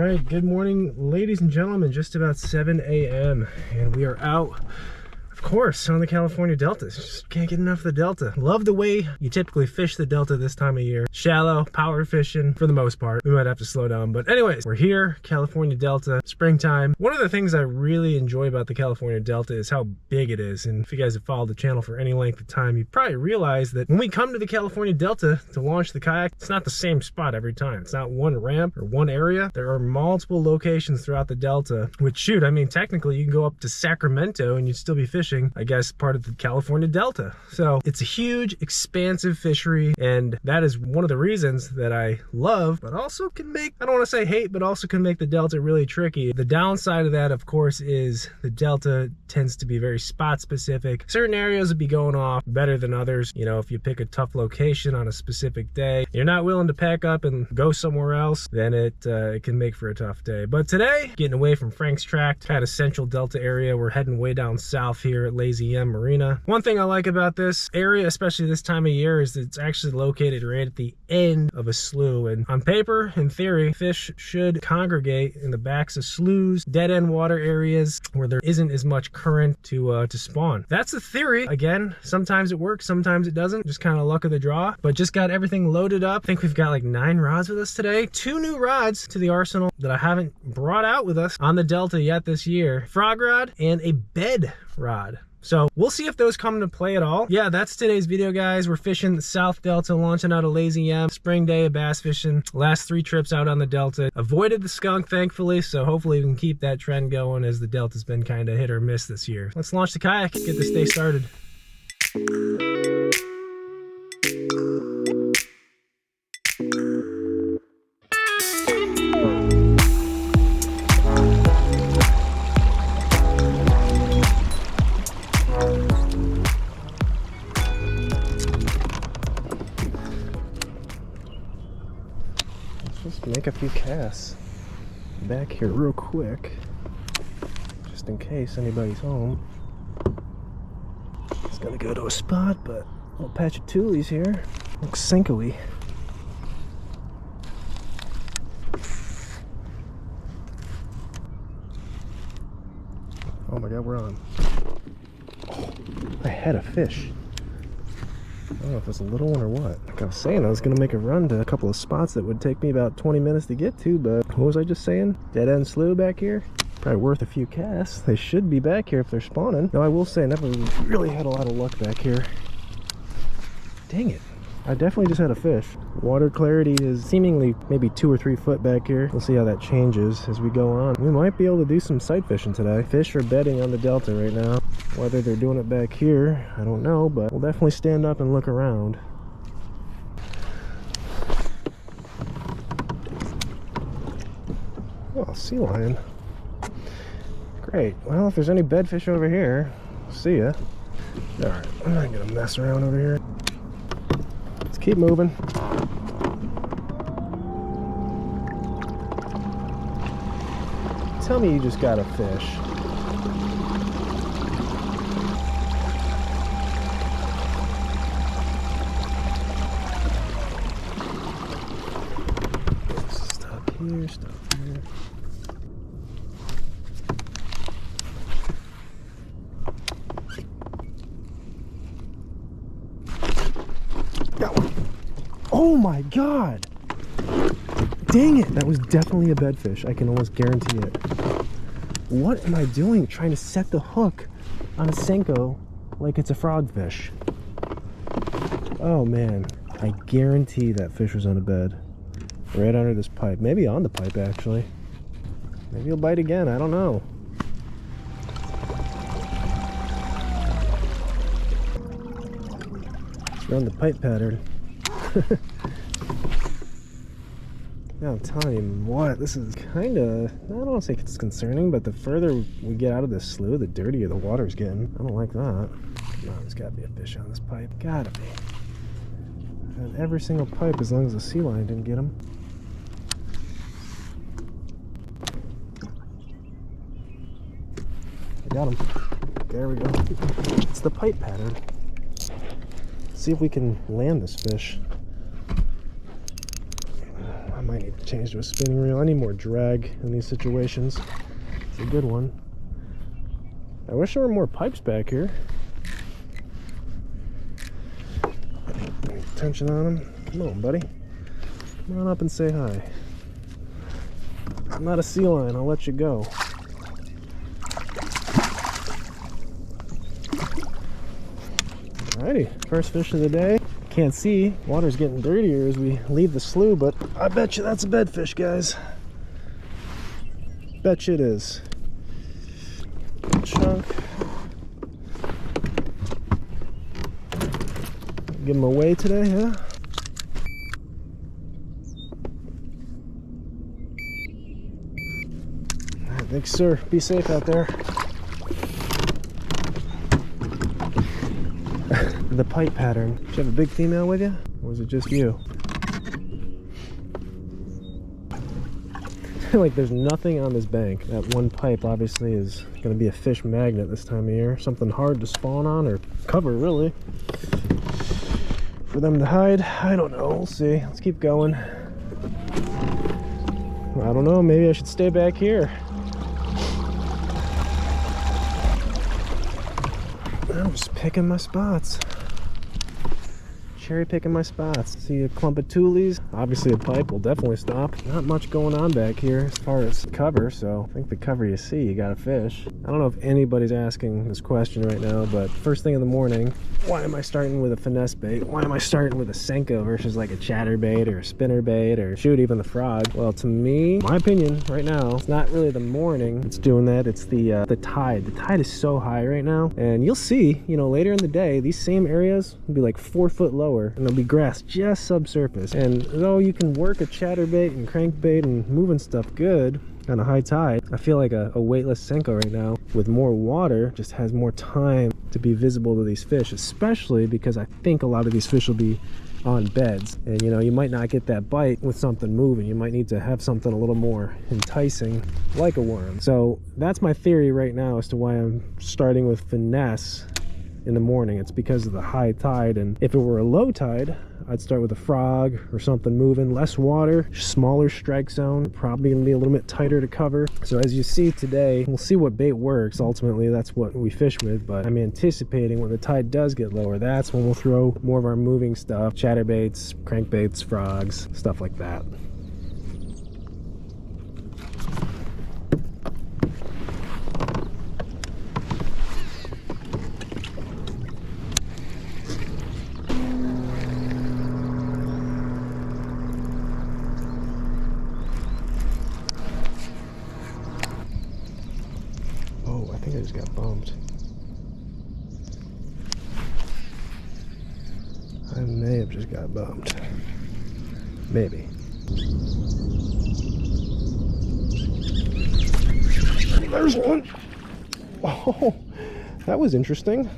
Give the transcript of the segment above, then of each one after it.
right, good morning, ladies and gentlemen. Just about 7 a.m. and we are out, of course, on the California Delta. Just can't get enough of the Delta. Love the way you typically fish the Delta this time of year. Shallow, power fishing for the most part. We might have to slow down, but anyways, we're here, California Delta, springtime. One of the things I really enjoy about the California Delta is how big it is. And if you guys have followed the channel for any length of time, you probably realize that when we come to the California Delta to launch the kayak, it's not the same spot every time. It's not one ramp or one area. There are multiple locations throughout the Delta, which, shoot, I mean, technically you can go up to Sacramento and you'd still be fishing, I guess, part of the California Delta. So it's a huge, expansive fishery, and that is one of the reasons that I love, but also can make, I don't want to say hate, but also can make the Delta really tricky. The downside of that, of course, is the Delta tends to be very spot specific. Certain areas would be going off better than others. You know, if you pick a tough location on a specific day, you're not willing to pack up and go somewhere else, then it can make for a tough day. But today, getting away from Frank's Tract, kind of central Delta area, we're heading way down south here at Lazy M Marina. One thing I like about this area, especially this time of year, is that it's actually located right at the end of a slough. And on paper, in theory, fish should congregate in the backs of sloughs, dead end water areas where there isn't as much current to spawn. That's the theory. Again, sometimes it works, sometimes it doesn't. Just kind of luck of the draw. But just got everything loaded up. I think we've got like 9 rods with us today. 2 new rods to the arsenal that I haven't brought out with us on the Delta yet this year. Frog rod and a bed rod. So we'll see if those come into play at all. Yeah, that's today's video, guys. We're fishing the South Delta, launching out of Lazy M. Spring day of bass fishing. Last 3 trips out on the Delta. Avoided the skunk, thankfully, so hopefully we can keep that trend going as the Delta's been kind of hit or miss this year. Let's launch the kayak, get this day started. Just make a few casts back here real quick, just in case anybody's home. It's gonna go to a spot, but a little patch of toolies here. Looks Senko-y. Oh my god, we're on. Oh, I had a fish. I don't know if it's a little one or what. Like I was saying, I was going to make a run to a couple of spots that would take me about 20 minutes to get to, but what was I just saying? Dead end slough back here? Probably worth a few casts. They should be back here if they're spawning. Though I will say, I never really had a lot of luck back here. Dang it. I definitely just had a fish. Water clarity is seemingly maybe 2 or 3 foot back here. We'll see how that changes as we go on. We might be able to do some sight fishing today. Fish are bedding on the Delta right now. Whether they're doing it back here, I don't know, but we'll definitely stand up and look around. Oh, sea lion. Great. Well, if there's any bedfish over here, see ya. Alright, I'm not gonna mess around over here. Let's keep moving. Tell me you just got a fish. Stop here, stop here. Got one. Oh my god! Dang it! That was definitely a bedfish. I can almost guarantee it. What am I doing trying to set the hook on a Senko like it's a frogfish? Oh man, I guarantee that fish was on a bed. Right under this pipe. Maybe on the pipe, actually. Maybe he'll bite again, I don't know. Let's run the pipe pattern. Yeah, I'm telling you what, this is kind of, I don't want to say it's concerning, but the further we get out of this slough, the dirtier the water's getting. I don't like that. No, there's got to be a fish on this pipe. Gotta be. And every single pipe, as long as the sea lion didn't get him. I got him. There we go. It's the pipe pattern. Let's see if we can land this fish. might need to change to a spinning reel. I need more drag in these situations. It's a good one. I wish there were more pipes back here. Tension on them. Come on, buddy. Come on up and say hi. I'm not a sea lion. I'll let you go. Alrighty, first fish of the day. Can't see. Water's getting dirtier as we leave the slough, but I bet you that's a bedfish, guys. Bet you it is. Chunk. Give him away today, huh? Alright, thanks, sir. Be safe out there. The pipe pattern. Did you have a big female with you? Or was it just you? I feel like there's nothing on this bank. That one pipe obviously is going to be a fish magnet this time of year. Something hard to spawn on or cover, really. For them to hide, I don't know. We'll see. Let's keep going. I don't know. Maybe I should stay back here. I'm just picking my spots. Cherry picking my spots. See a clump of tulies. Obviously a pipe will definitely stop. Not much going on back here as far as cover, so I think the cover you see, you got a fish. I don't know if anybody's asking this question right now, but first thing in the morning, why am I starting with a finesse bait? Why am I starting with a Senko versus like a chatterbait or a spinner bait or shoot, even the frog? Well, to me, my opinion right now, it's not really the morning that's doing that, it's the tide. The tide is so high right now, and you'll see, you know, later in the day, these same areas will be like 4 foot lower, and there'll be grass just subsurface. And though you can work a chatterbait and crankbait and moving stuff good on a high tide, I feel like a weightless Senko right now with more water just has more time to be visible to these fish, especially because I think a lot of these fish will be on beds, and you know, you might not get that bite with something moving. You might need to have something a little more enticing like a worm. So that's my theory right now as to why I'm starting with finesse in the morning. It's because of the high tide, and if it were a low tide, I'd start with a frog or something moving, less water, smaller strike zone, probably gonna be a little bit tighter to cover. So as you see today, we'll see what bait works. Ultimately, that's what we fish with, but I'm anticipating when the tide does get lower, that's when we'll throw more of our moving stuff, chatterbaits, crankbaits, frogs, stuff like that. I think I just got bumped. I may have just got bumped. Maybe. There's one! Oh, that was interesting.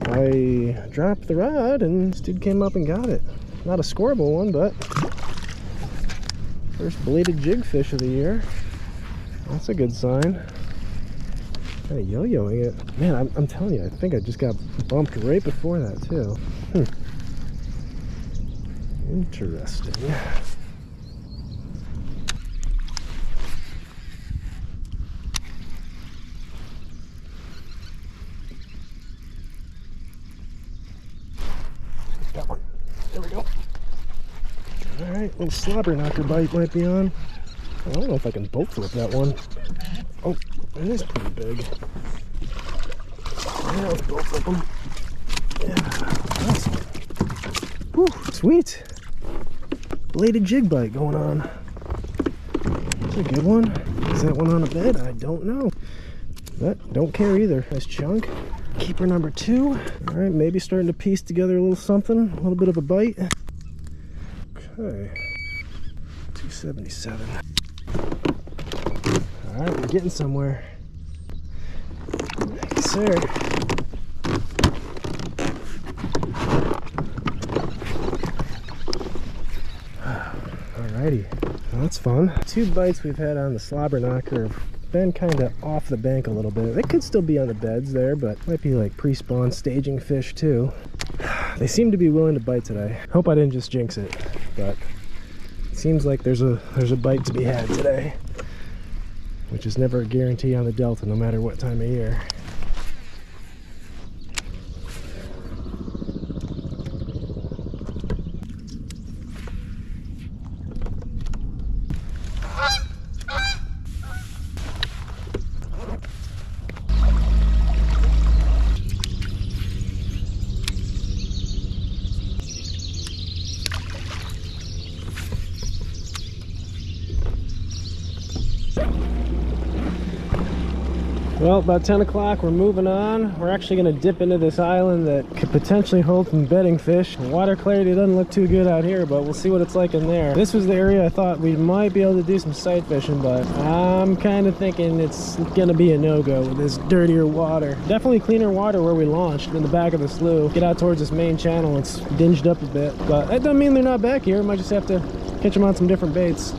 I dropped the rod and this dude came up and got it. Not a scoreable one, but first bladed jig fish of the year. That's a good sign. Kind of yo-yoing it. Man, I'm telling you, I think I just got bumped right before that too. Interesting. Got one. There we go. Alright, little slobber knocker bite might be on. I don't know if I can boat flip that one. Oh, it is pretty big. Yeah, let's boat flip them. Yeah, awesome. Whew, sweet. Bladed jig bite going on. That's a good one. Is that one on a bed? I don't know. But don't care either. Nice chunk. Keeper number 2. Alright, maybe starting to piece together a little something. A little bit of a bite. Okay. 277. Alright, we're getting somewhere. Thank you, sir. Alrighty, well, that's fun. 2 bites we've had on the slobber knocker have been kind of off the bank a little bit. They could still be on the beds there, but might be like pre-spawn staging fish too. They seem to be willing to bite today. Hope I didn't just jinx it, but seems like there's a bite to be had today, which is never a guarantee on the Delta, no matter what time of year. Well, about 10 o'clock, we're moving on. We're actually going to dip into this island that could potentially hold some bedding fish. The water clarity doesn't look too good out here, but we'll see what it's like in there. This was the area I thought we might be able to do some sight fishing, but I'm kind of thinking it's going to be a no-go with this dirtier water. Definitely cleaner water where we launched in the back of the slough. Get out towards this main channel, it's dinged up a bit, but that doesn't mean they're not back here. Might just have to catch them on some different baits.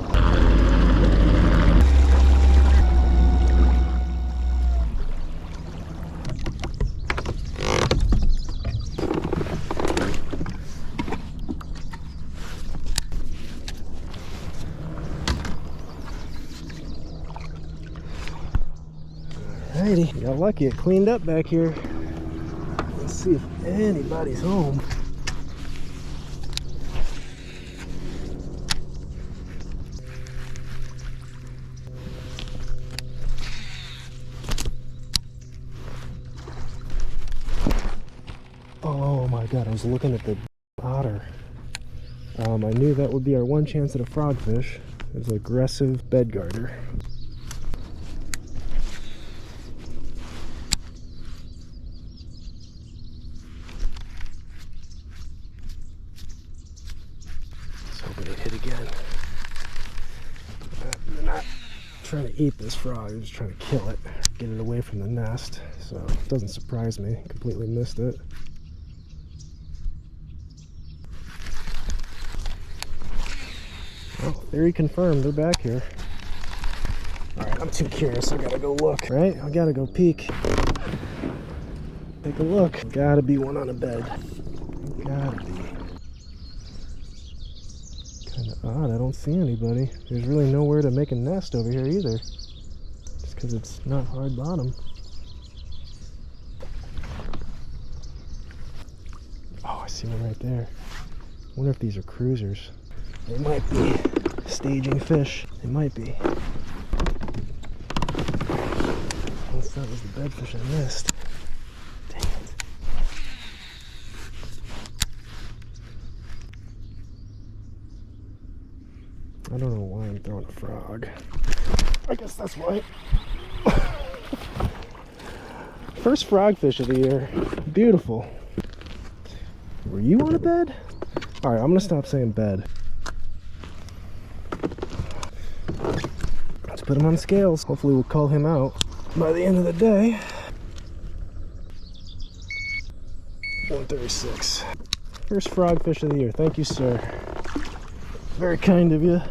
Alrighty, got lucky, it cleaned up back here. Let's see if anybody's home. Oh my god, I was looking at the otter. I knew that would be our one chance at a frogfish. It was an aggressive bed garter. Trying to eat this frog, I'm just trying to kill it, get it away from the nest, so it doesn't surprise me. Completely missed it. Well, theory confirmed, they're back here. Alright, I'm too curious, I gotta go look, right? I gotta go peek. Take a look. Gotta be one on a bed. Gotta be. Kinda odd, I don't see anybody. There's really nowhere to make a nest over here either. Just because it's not hard bottom. Oh, I see one right there. I wonder if these are cruisers. They might be staging fish. They might be. Unless that was the bedfish I missed. Dang it. I don't know why I'm throwing a frog. I guess that's why. First frogfish of the year. Beautiful. Were you on a bed? Alright, I'm gonna stop saying bed. Let's put him on scales. Hopefully we'll call him out by the end of the day. 136. First frogfish of the year. Thank you, sir. Very kind of you.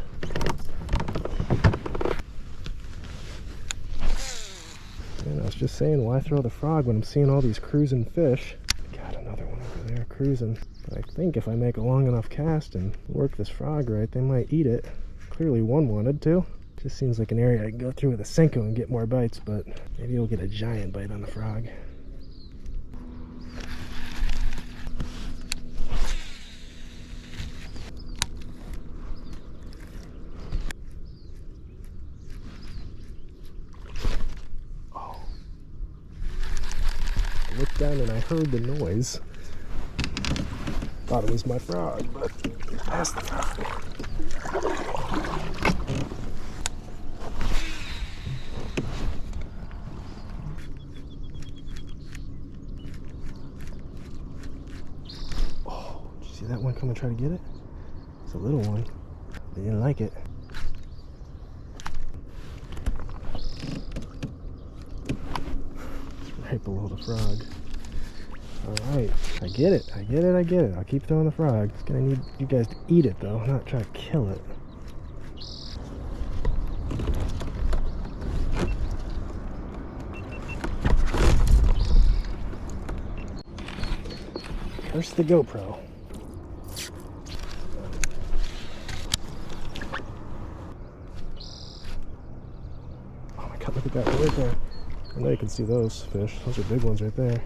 And I was just saying, why throw the frog when I'm seeing all these cruising fish? Got another one over there cruising. But I think if I make a long enough cast and work this frog right, they might eat it. Clearly one wanted to. Just seems like an area I can go through with a Senko and get more bites, but maybe we'll get a giant bite on the frog. Oh. I looked down and I heard the noise. Thought it was my frog, but that's the frog. Oh, did you see that one come and try to get it? It's a little one. They didn't like it. It's right below the frog. Alright, I get it, I get it, I get it. I'll keep throwing the frog. It's gonna need you guys to eat it though, not try to kill it. Curse the GoPro. right there. I know you can see those fish. Those are big ones right there.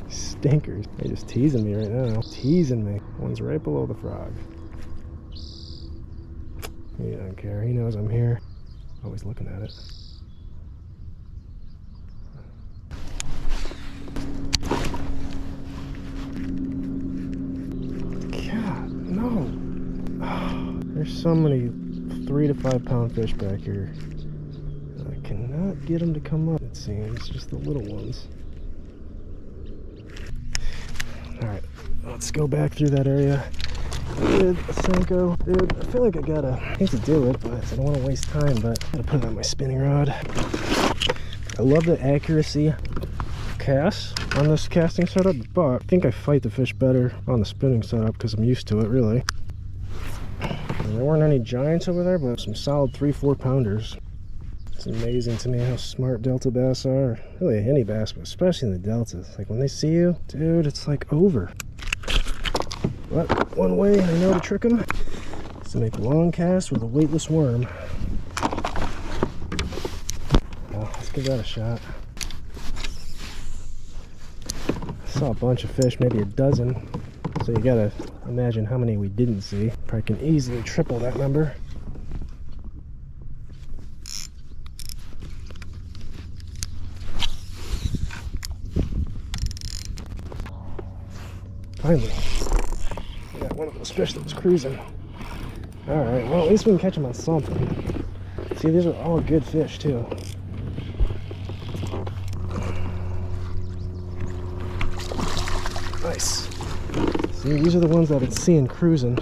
Stinkers. They're just teasing me right now. Teasing me. One's right below the frog. He doesn't care. He knows I'm here. Always looking at it. God, no. Oh, there's so many 3 to 5 pound fish back here. I cannot get them to come up, it seems. Just the little ones. Alright, let's go back through that area with a Senko. Dude, I feel like I hate to do it, but I don't want to waste time, but I gotta put it on my spinning rod. I love the accuracy cast on this casting setup, but I think I fight the fish better on the spinning setup because I'm used to it, really. And there weren't any giants over there, but some solid 3-4 pounders. It's amazing to me how smart Delta bass are. Really any bass, but especially in the Deltas. Like when they see you, dude, it's like over. But one way I know to trick them is to make a long cast with a weightless worm. Well, let's give that a shot. I saw a bunch of fish, maybe a dozen. So you gotta imagine how many we didn't see. Probably can easily triple that number. Finally, we got one of those fish that was cruising. Alright, well at least we can catch them on something. See, these are all good fish too. Nice. See, these are the ones that I've been seeing cruising.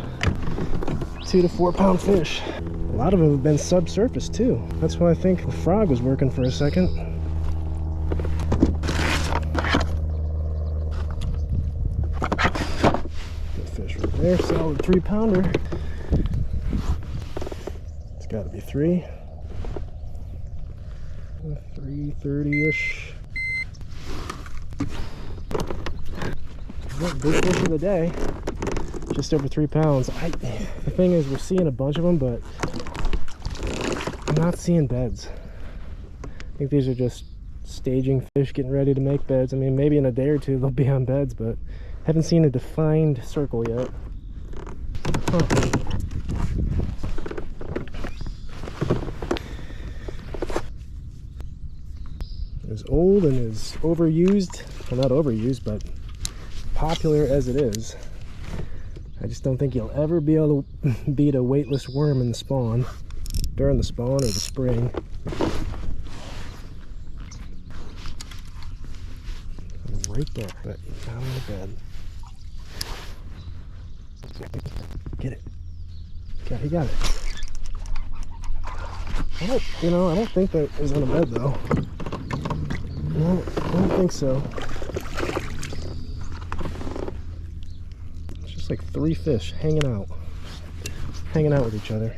2 to 4 pound fish. A lot of them have been subsurface too. That's why I think the frog was working for a second. There, solid 3 pounder. It's got to be 330-ish. Big fish of the day. Just over 3 pounds. The thing is, we're seeing a bunch of them, but I'm not seeing beds. I think these are just staging fish getting ready to make beds. I mean, maybe in a day or two they'll be on beds, but haven't seen a defined circle yet. Huh. As old and as overused, well not overused, but popular as it is, I just don't think you'll ever be able to beat a weightless worm in the spawn, during the spawn or the spring. Right there, but not on the bed. Get it. Okay, he got it. I don't think that is on a bed though. No, I don't think so. It's just like 3 fish hanging out with each other.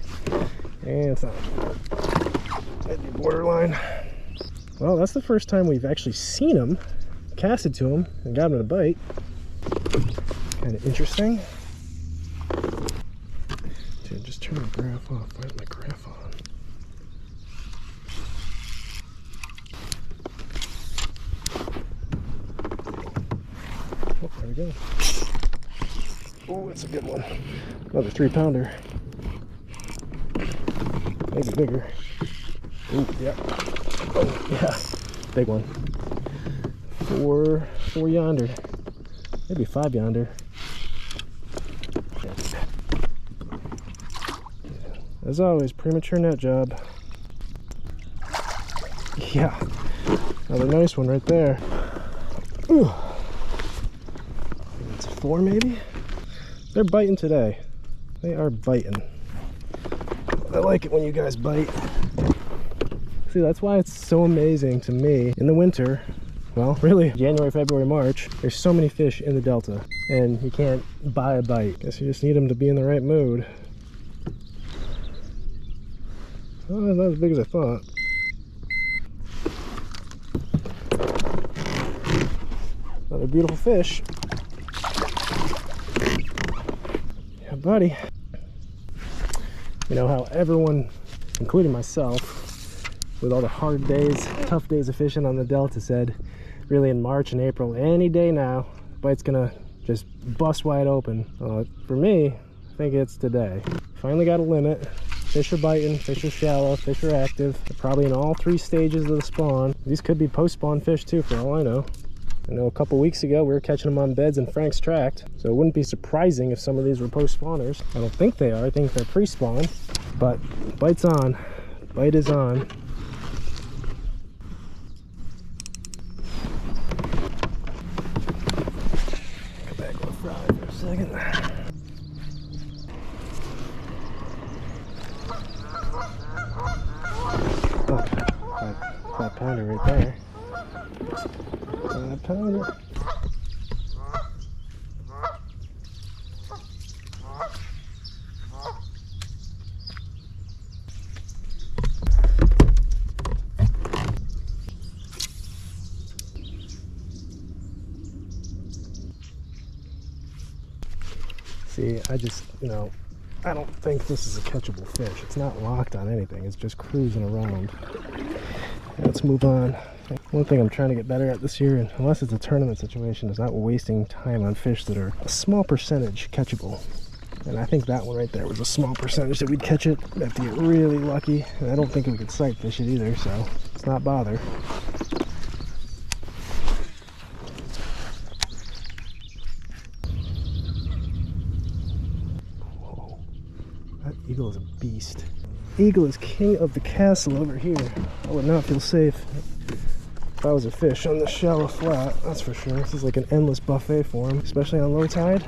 And it's not. That'd be borderline. Well, that's the first time we've actually seen him, casted to him, and got him to bite. Kind of interesting. Dude, just turn my graph off. Where's my graph on? Oh, there we go. Oh, that's a good one. Another 3 pounder. Maybe bigger. Oh, yeah. Oh, yeah. Big one. 4 yonder. Maybe 5 yonder. As always, premature net job. Yeah, another nice one right there. Ooh. It's a 4 maybe? They're biting today. They are biting. I like it when you guys bite. See, that's why it's so amazing to me in the winter. Well, really, January, February, March, there's so many fish in the Delta, and you can't buy a bite. Guess you just need them to be in the right mood. Oh, not as big as I thought. Another beautiful fish. Yeah, buddy. You know how everyone, including myself, with all the hard days, tough days of fishing on the Delta, said really in March and April, any day now, the bite's gonna just bust wide open. For me, I think it's today. Finally got a limit. Fish are biting, fish are shallow, fish are active. They're probably in all 3 stages of the spawn. These could be post-spawn fish too, for all I know. I know a couple weeks ago we were catching them on beds in Frank's tract, so it wouldn't be surprising if some of these were post-spawners. I don't think they are, I think they're pre-spawn, but bite's on, bite is on. Come back on fry for a second. Oh, 5-pounder right there. 5-pounder. See, I just, I don't think this is a catchable fish. It's not locked on anything. It's just cruising around. Let's move on. One thing I'm trying to get better at this year, and unless it's a tournament situation, is not wasting time on fish that are a small percentage catchable. And I think that one right there was a small percentage that we'd catch it. We have to get really lucky. And I don't think we could sight fish it either, so let's not bother. Whoa. That eagle is a beast. Eagle is king of the castle over here. I would not feel safe if I was a fish on this shallow flat, that's for sure. This is like an endless buffet for him, especially on low tide.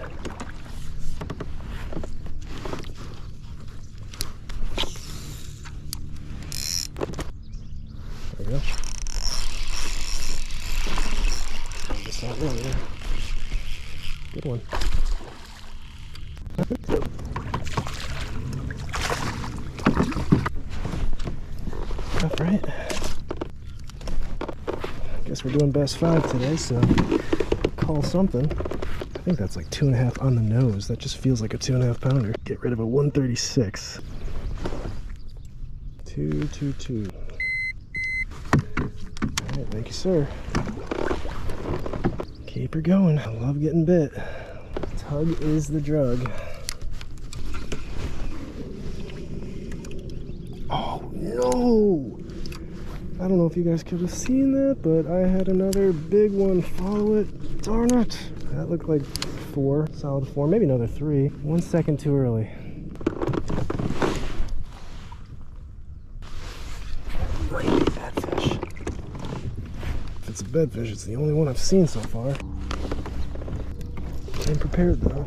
There we go. This out earlier. Good one. Tough, right? Guess we're doing best 5 today, so call something. I think that's like 2.5 on the nose. That just feels like a 2.5 pounder. Get rid of a 136. 222. Alright, thank you, sir. Keep her going. I love getting bit. Tug is the drug. Oh no! I don't know if you guys could have seen that, but I had another big one follow it. Darn it! That looked like 4, solid 4, maybe another 3. 1 second too early. Might be a bedfish. If it's a bedfish, it's the only one I've seen so far. I'm prepared though.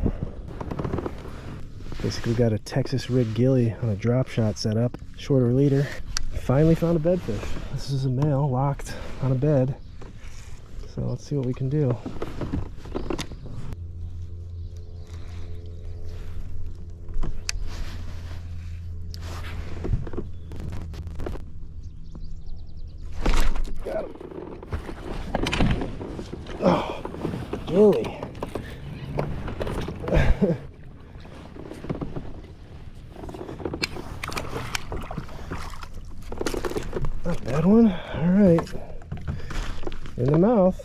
Basically got a Texas rig gilly on a drop shot setup, shorter leader. Finally found a bedfish. This is a male locked on a bed. So let's see what we can do. Got him. Oh, gilly. Not a bad one. Alright. In the mouth.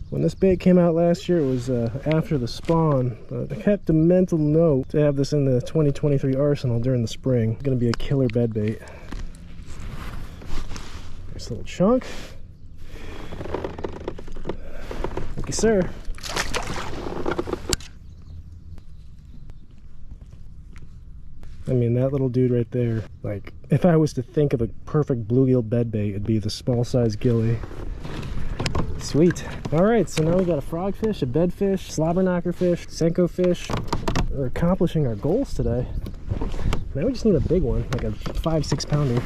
When this bait came out last year, it was after the spawn. But I kept a mental note to have this in the 2023 arsenal during the spring. It's going to be a killer bed bait. Nice little chunk. Thank you, sir. I mean, that little dude right there, like, if I was to think of a perfect bluegill bed bait, it'd be the small size gilly. Sweet. All right, so now we got a frogfish, a bedfish, slobber knocker fish, Senko fish. We're accomplishing our goals today. Now we just need a big one, like a 5-6 pounder.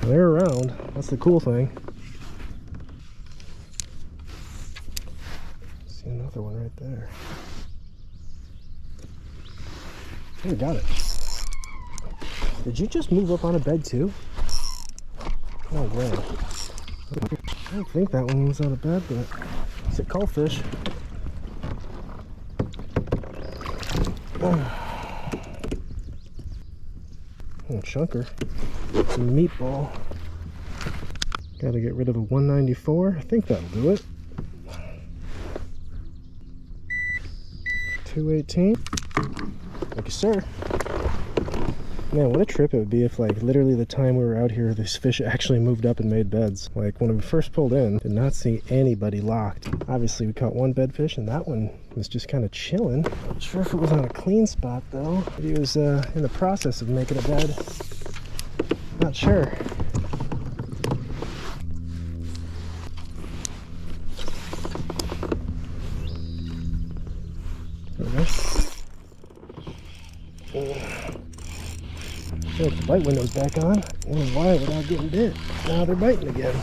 And they're around. That's the cool thing. See another one right there. Oh, we got it. Did you just move up on a bed too? No way. I don't think that one was on a bed, but it's a cullfish. chunker. Some meatball. Gotta get rid of a 194. I think that'll do it. 218. Thank you, sir. Man, what a trip it would be if, like, literally the time we were out here, this fish actually moved up and made beds. Like, when we first pulled in, did not see anybody locked. Obviously, we caught one bedfish, and that one was just kind of chilling. Not sure if it was on a clean spot, though. Maybe it was in the process of making a bed. Not sure. There we go. Look, the bite window's back on. I wonder why without getting bit. Now they're biting again.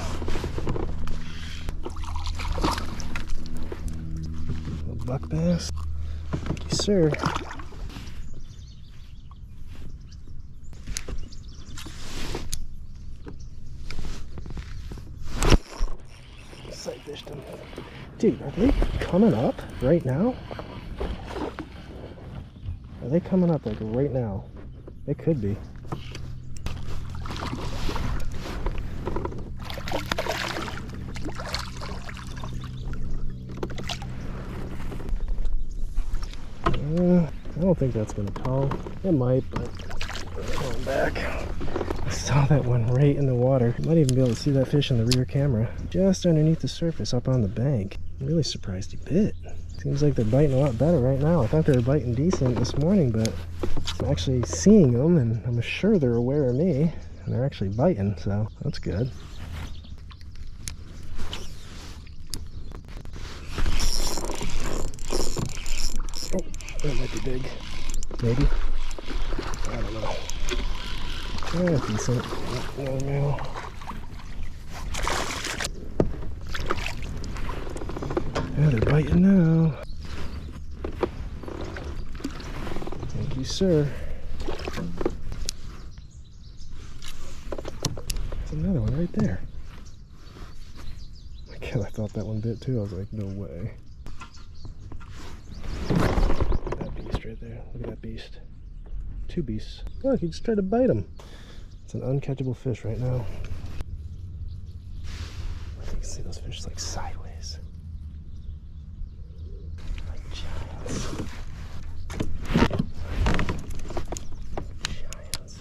Little buck bass. Thank you, sir. Sight fished them. Dude, are they coming up right now? Are they coming up like right now? They could be. I don't think that's going to call. It might, but going back. I saw that one right in the water. You might even be able to see that fish in the rear camera. Just underneath the surface up on the bank. I'm really surprised he bit. Seems like they're biting a lot better right now. I thought they were biting decent this morning, but I'm actually seeing them, and I'm sure they're aware of me, and they're actually biting, so that's good. Oh, that might be big. Maybe. I don't know. Yeah, decent. Another male. Yeah, they're biting now. Thank you, sir. There's another one right there. Oh my God, I thought that one bit too. I was like, no way. Look at that beast right there. Look at that beast. Two beasts. Look, he just tried to bite him. It's an uncatchable fish right now. You can see those fish like sideways. Like giants. Giants.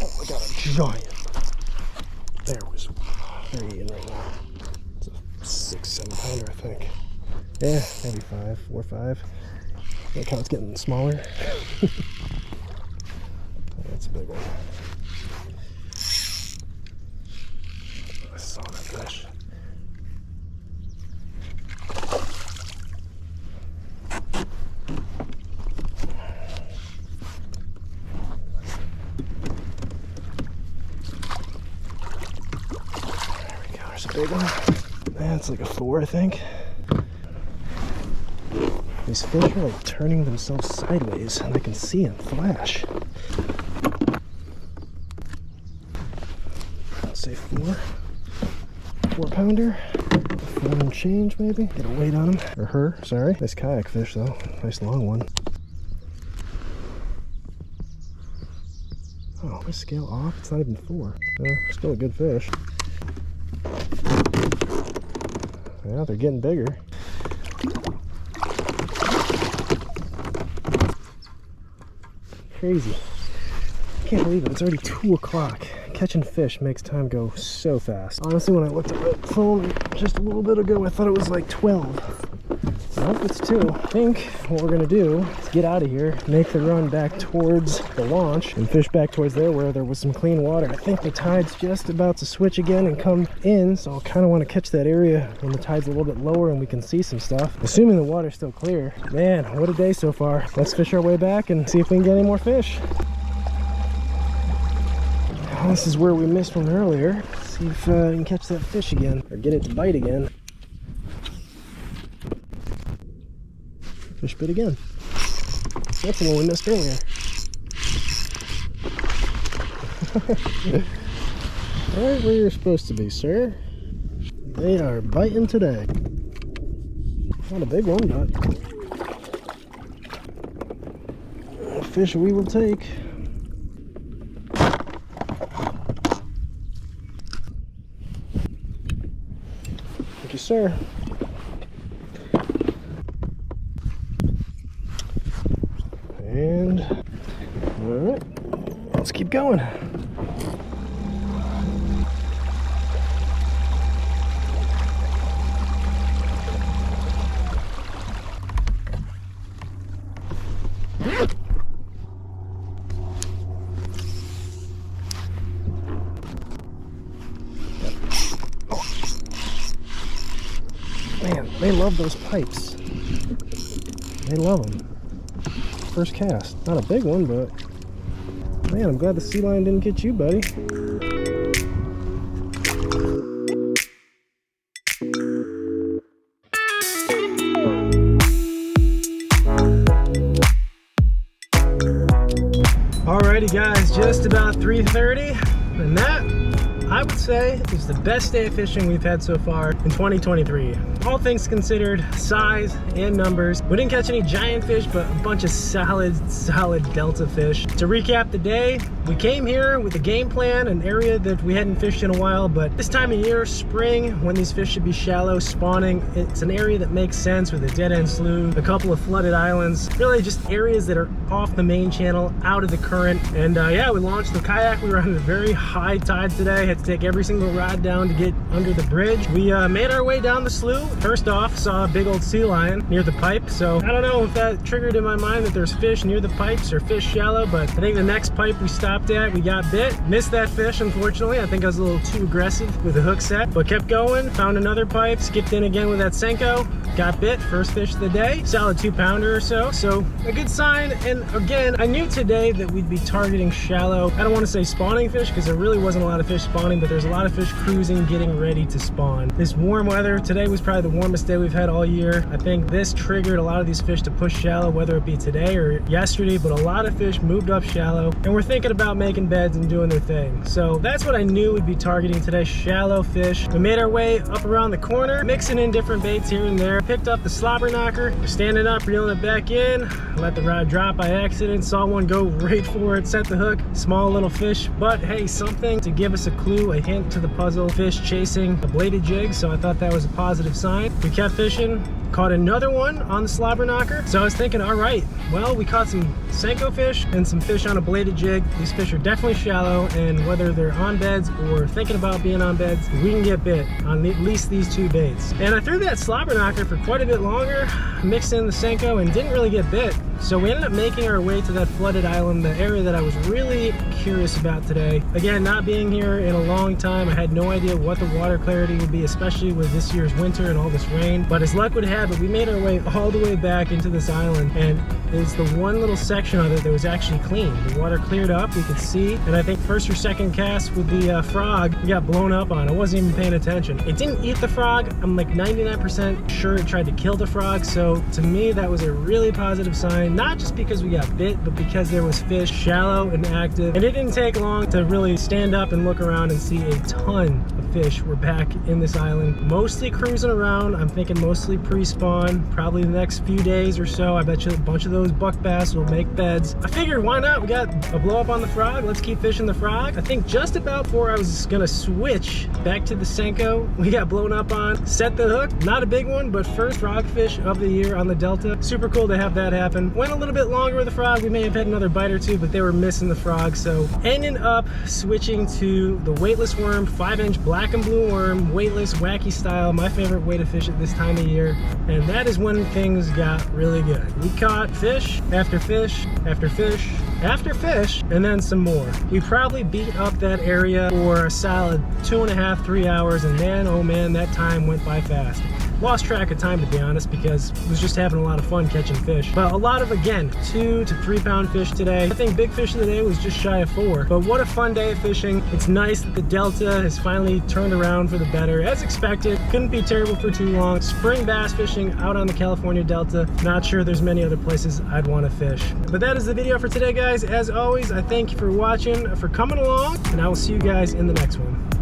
Oh, I got a giant. There was 3 in right now. It's a 6-7 pounder, I think. Yeah, maybe 5, 4 or 5. Look how it's getting smaller. Oh, that's a big one. I saw that fish. There we go, there's a big one. That's like a 4, I think. These fish are like turning themselves sideways, and I can see them flash. Let's say 4. 4 pounder. 4 and change maybe. Get a weight on him. Or her, sorry. Nice kayak fish though. Nice long one. Oh, my scale off? It's not even 4. Still a good fish. Yeah, they're getting bigger. Crazy. I can't believe it. It's already 2 o'clock. Catching fish makes time go so fast. Honestly, when I looked at the phone just a little bit ago, I thought it was like 12. Nope, it's 2. I think what we're going to do is get out of here, make the run back towards the launch, and fish back towards there where there was some clean water. I think the tide's just about to switch again and come in, so I kind of want to catch that area when the tide's a little bit lower and we can see some stuff. Assuming the water's still clear. Man, what a day so far. Let's fish our way back and see if we can get any more fish. This is where we missed one earlier. See if we can catch that fish again, or get it to bite again. Fish bit again. That's the one we missed earlier. Right where you're supposed to be, sir. They are biting today. Not a big one, but a fish we will take. Thank you, sir. And all right, let's keep going. Man, they love those pipes. They love them. First cast. Not a big one, but man, I'm glad the sea lion didn't get you, buddy. Alrighty guys, just about 3:30, and that, I would say, is the best day of fishing we've had so far in 2023. All things considered, size and numbers. We didn't catch any giant fish, but a bunch of solid delta fish. To recap the day, we came here with a game plan, an area that we hadn't fished in a while, but this time of year, spring, when these fish should be shallow, spawning, it's an area that makes sense with a dead-end slough, a couple of flooded islands, really just areas that are off the main channel, out of the current. And yeah, we launched the kayak. We were on a very high tide today. Had to take every single rod down to get under the bridge. We made our way down the slough. First off, saw a big old sea lion near the pipe. So I don't know if that triggered in my mind that there's fish near the pipes or fish shallow, but I think the next pipe we stopped at, we got bit. Missed that fish, unfortunately. I think I was a little too aggressive with the hook set, but kept going. Found another pipe, skipped in again with that Senko. Got bit, first fish of the day. Solid 2-pounder or so. So a good sign. And again, I knew today that we'd be targeting shallow. I don't want to say spawning fish because there really wasn't a lot of fish spawning, but there's a lot of fish cruising, getting ready to spawn. This warm weather, today was probably the warmest day we've had all year. I think this triggered a lot of these fish to push shallow, whether it be today or yesterday, but a lot of fish moved up shallow and we're thinking about making beds and doing their thing. So that's what I knew we'd be targeting today, shallow fish. We made our way up around the corner, mixing in different baits here and there. Picked up the slobber knocker, standing up, reeling it back in, let the rod drop by accident, saw one go right for it, set the hook. Small little fish, but hey, something to give us a clue, a hint to the puzzle. Fish chasing a bladed jig, so I thought that was a positive sign. We kept fishing, caught another one on the slobber knocker. So I was thinking, all right, well, we caught some Senko fish and some fish on a bladed jig. These fish are definitely shallow, and whether they're on beds or thinking about being on beds, we can get bit on at least these two baits. And I threw that slobber knocker for quite a bit longer, mixed in the Senko, and didn't really get bit. So we ended up making our way to that flooded island, the area that I was really curious about today. Again, not being here in a long time, I had no idea what the water clarity would be, especially with this year's winter and all this rain. But as luck would have it, we made our way all the way back into this island, and it's the one little section of it that was actually clean. The water cleared up, we could see, and I think first or second cast with the frog, we got blown up on. I wasn't even paying attention. It didn't eat the frog. I'm like 99% sure it tried to kill the frog, so to me that was a really positive sign. Not just because we got bit, but because there was fish shallow and active. And it didn't take long to really stand up and look around and see a ton of fish were back in this island. Mostly cruising around. I'm thinking mostly pre-spawn. Probably the next few days or so. I bet you a bunch of those buck bass will make beds. I figured, why not? We got a blow up on the frog. Let's keep fishing the frog. I think just about before I was gonna switch back to the Senko, we got blown up on. Set the hook. Not a big one, but first frog fish of the year on the Delta. Super cool to have that happen. Went a little bit longer with the frog. We may have had another bite or two, but they were missing the frog. So ended up switching to the weightless worm, 5-inch black and blue worm, weightless, wacky style, my favorite way to fish at this time of year. And that is when things got really good. We caught fish after fish after fish after fish, and then some more. We probably beat up that area for a solid 2.5, 3 hours, and man, oh man, that time went by fast. Lost track of time, to be honest, because I was just having a lot of fun catching fish. But a lot of, again, 2 to 3 pound fish today. I think big fish of the day was just shy of 4. But what a fun day of fishing. It's nice that the Delta has finally turned around for the better, as expected. Couldn't be terrible for too long. Spring bass fishing out on the California Delta. Not sure there's many other places I'd want to fish. But that is the video for today, guys. As always, I thank you for watching, for coming along, and I will see you guys in the next one.